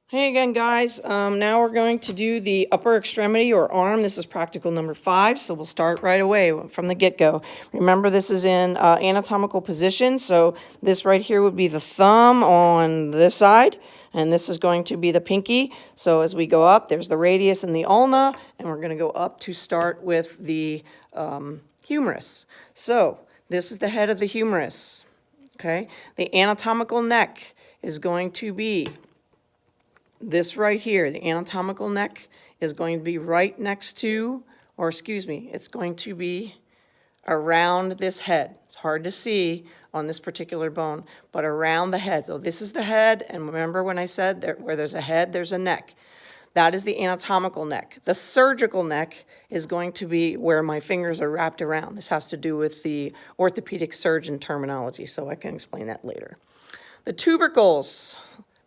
Hey again, guys. Now we're going to do the upper extremity or arm. This is practical number 5, so we'll start right away from the get-go. Remember, this is in anatomical position, so this right here would be the thumb on this side, and this is going to be the pinky. So as we go up, there's the radius and the ulna, and we're going to go up to start with the humerus. So this is the head of the humerus, okay? The anatomical neck is going to be this right here. The anatomical neck is going to be right next to, or excuse me, it's going to be around this head. It's hard to see on this particular bone, but around the head. So this is the head, and remember when I said that where there's a head, there's a neck. That is the anatomical neck. The surgical neck is going to be where my fingers are wrapped around. This has to do with the orthopedic surgeon terminology, so I can explain that later. The tubercles.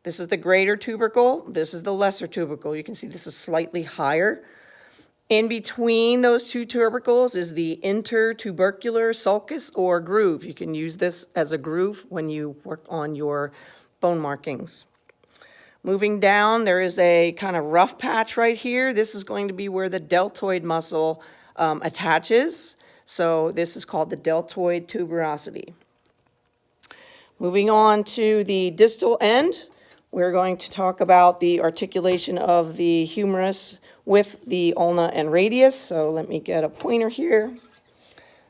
This is the greater tubercle. This is the lesser tubercle. You can see this is slightly higher. In between those two tubercles is the intertubercular sulcus or groove. You can use this as a groove when you work on your bone markings. Moving down, there is a kind of rough patch right here. This is going to be where the deltoid muscle attaches. So this is called the deltoid tuberosity. Moving on to the distal end, we're going to talk about the articulation of the humerus with the ulna and radius. So let me get a pointer here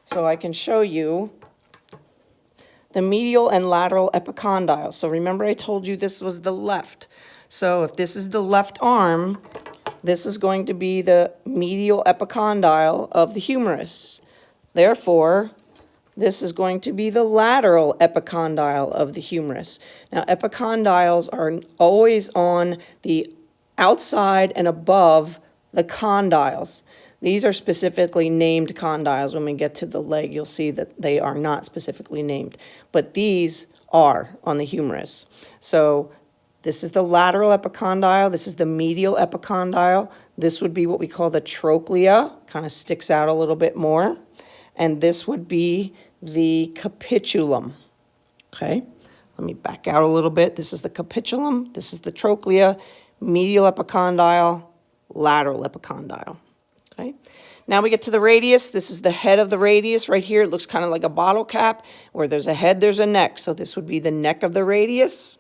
so I can show you the medial and lateral epicondyle. So remember I told you this was the left. So if this is the left arm, this is going to be the medial epicondyle of the humerus. Therefore, this is going to be the lateral epicondyle of the humerus. Now, epicondyles are always on the outside and above the condyles. These are specifically named condyles. When we get to the leg, you'll see that they are not specifically named, but these are on the humerus. So this is the lateral epicondyle. This is the medial epicondyle. This would be what we call the trochlea, kind of sticks out a little bit more. And this would be the capitulum, okay? Let me back out a little bit. This is the capitulum, this is the trochlea, medial epicondyle, lateral epicondyle, okay? Now we get to the radius. This is the head of the radius right here. It looks kind of like a bottle cap. Where there's a head, there's a neck. So this would be the neck of the radius.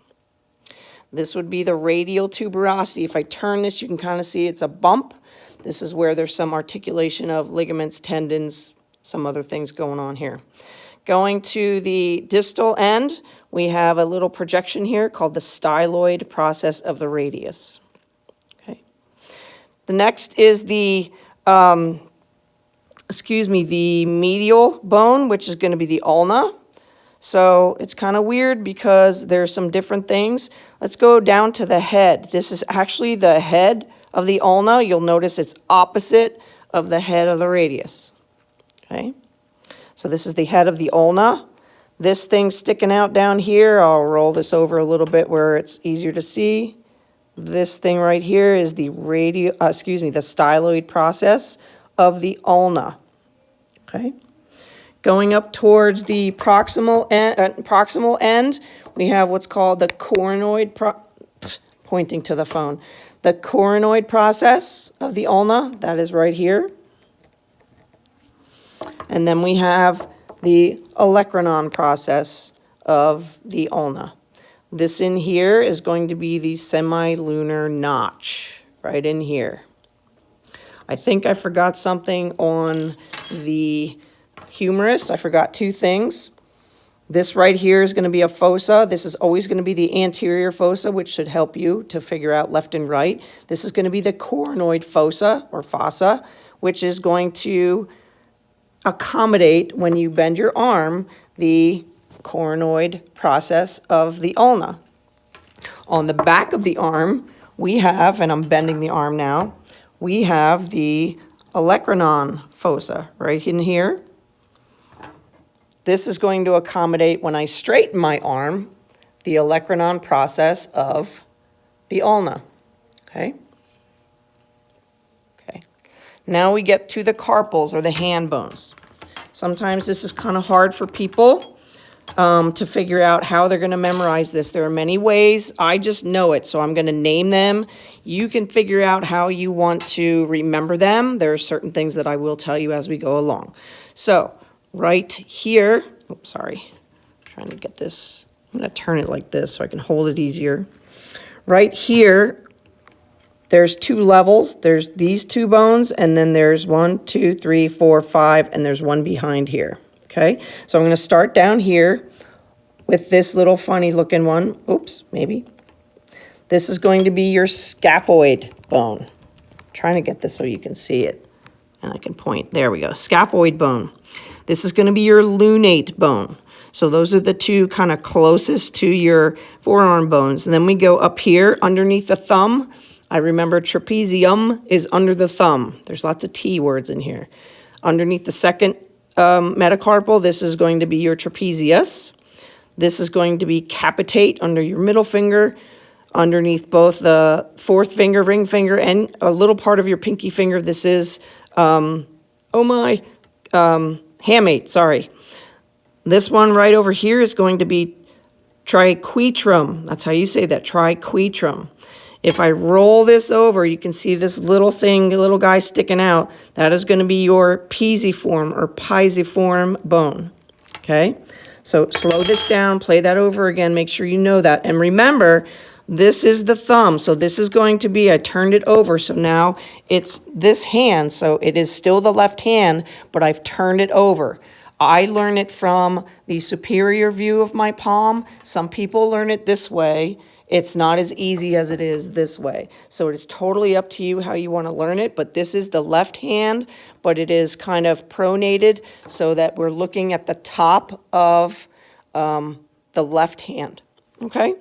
This would be the radial tuberosity. If I turn this, you can kind of see it's a bump. This is where there's some articulation of ligaments, tendons, some other things going on here. Going to the distal end, we have a little projection here called the styloid process of the radius. Okay. The next is the, the medial bone, which is going to be the ulna. So it's kind of weird because there's some different things. Let's go down to the head. This is actually the head of the ulna. You'll notice it's opposite of the head of the radius. Okay, so this is the head of the ulna. This thing sticking out down here, I'll roll this over a little bit where it's easier to see. This thing right here is the the styloid process of the ulna. Okay, going up towards the proximal end, we have what's called the coronoid pointing to the phone. The coronoid process of the ulna, that is right here. And then we have the olecranon process of the ulna. This in here is going to be the semilunar notch, right in here. I think I forgot something on the humerus. I forgot two things. This right here is going to be a fossa. This is always going to be the anterior fossa, which should help you to figure out left and right. This is going to be the coronoid fossa, or fossa, which is going to accommodate, when you bend your arm, the coronoid process of the ulna. On the back of the arm, we have, and I'm bending the arm now, we have the olecranon fossa right in here. This is going to accommodate, when I straighten my arm, the olecranon process of the ulna, okay? Now we get to the carpals, or the hand bones. Sometimes this is kind of hard for people. to figure out how they're going to memorize this. There are many ways. I just know it, so I'm going to name them. You can figure out how you want to remember them. There are certain things that I will tell you as we go along. So right here, oops, sorry, I'm trying to get this. I'm going to turn it like this so I can hold it easier. Right here, there's two levels. There's these two bones, and then there's 1, 2, 3, 4, 5, and there's one behind here. Okay, so I'm going to start down here with this little funny looking one. Oops, maybe. This is going to be your scaphoid bone. I'm trying to get this so you can see it. And I can point. There we go. Scaphoid bone. This is going to be your lunate bone. So those are the two kind of closest to your forearm bones. And then we go up here underneath the thumb. I remember trapezium is under the thumb. There's lots of T words in here. Underneath the second metacarpal, this is going to be your trapezius. This is going to be capitate under your middle finger, underneath both the fourth finger, ring finger, and a little part of your pinky finger. This is, hamate, sorry. This one right over here is going to be triquetrum. That's how you say that, triquetrum. If I roll this over, you can see this little thing, little guy sticking out. That is going to be your pisiform or pisiform bone. Okay? So slow this down, play that over again, make sure you know that. And remember, this is the thumb. So this is going to be, I turned it over, so now it's this hand. So it is still the left hand, but I've turned it over. I learn it from the superior view of my palm. Some people learn it this way. It's not as easy as it is this way. So it's totally up to you how you want to learn it, but this is the left hand, but it is kind of pronated so that we're looking at the top of the left hand, okay?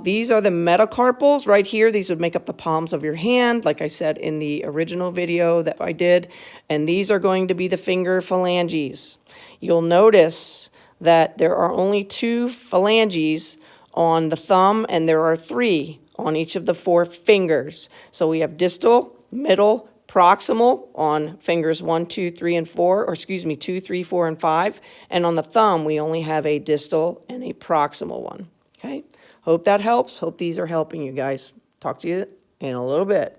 These are the metacarpals right here. These would make up the palms of your hand, like I said in the original video that I did. And these are going to be the finger phalanges. You'll notice that there are only 2 phalanges on the thumb, and there are 3 on each of the 4 fingers. So we have distal, middle, proximal on fingers 1, 2, 3, and 4, or excuse me, 2, 3, 4, and 5. And on the thumb, we only have a distal and a proximal one, okay? Hope that helps. Hope these are helping you guys. Talk to you in a little bit.